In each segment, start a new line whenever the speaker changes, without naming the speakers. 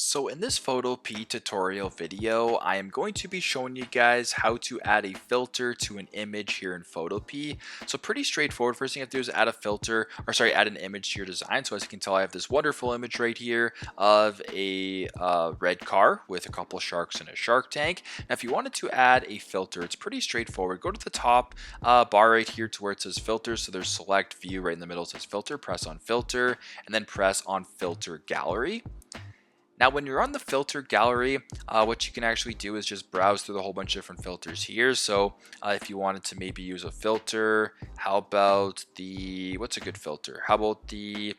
So in this Photopea tutorial video, I am going to be showing you guys how to add a filter to an image here in Photopea. So pretty straightforward. First thing you have to do is add a filter, or sorry, add an image to your design. So as you can tell, I have this wonderful image right here of a red car with a couple sharks in a shark tank. Now if you wanted to add a filter, it's pretty straightforward. Go to the top bar right here to where it says filter. So there's select view right in the middle, it says filter, press on filter, and then press on filter gallery. Now, when you're on the filter gallery, what you can actually do is just browse through the whole bunch of different filters here. So if you wanted to maybe use a filter, how about what's a good filter? How about the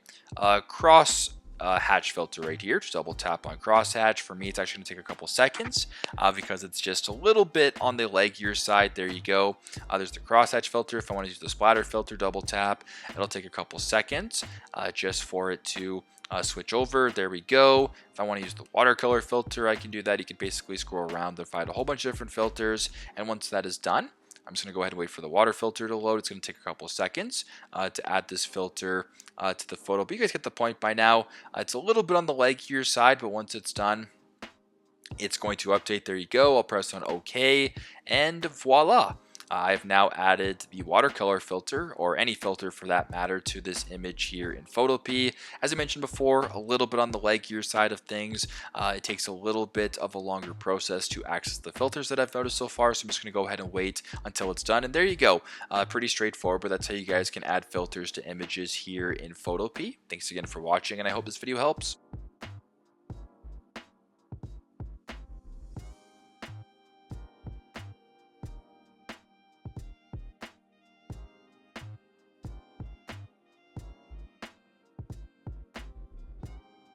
cross hatch filter right here? Just double tap on cross hatch. For me, it's actually going to take a couple seconds because it's just a little bit on the leggier side. There you go. There's the cross hatch filter. If I want to use the splatter filter, double tap. It'll take a couple seconds just for it to switch over. There we go. If I want to use the watercolor filter, I can do that. You can basically scroll around and find a whole bunch of different filters. And once that is done, I'm just going to go ahead and wait for the water filter to load. It's going to take a couple of seconds to add this filter to the photo. But you guys get the point by now. It's a little bit on the leggier side, but once it's done, it's going to update. There you go. I'll press on OK, and voila. I've now added the watercolor filter, or any filter for that matter, to this image here in Photopea. As I mentioned before, a little bit on the leggier side of things. It takes a little bit of a longer process to access the filters that I've noticed so far, so I'm just going to go ahead and wait until it's done. And there you go. Pretty straightforward, but that's how you guys can add filters to images here in Photopea. Thanks again for watching, and I hope this video helps.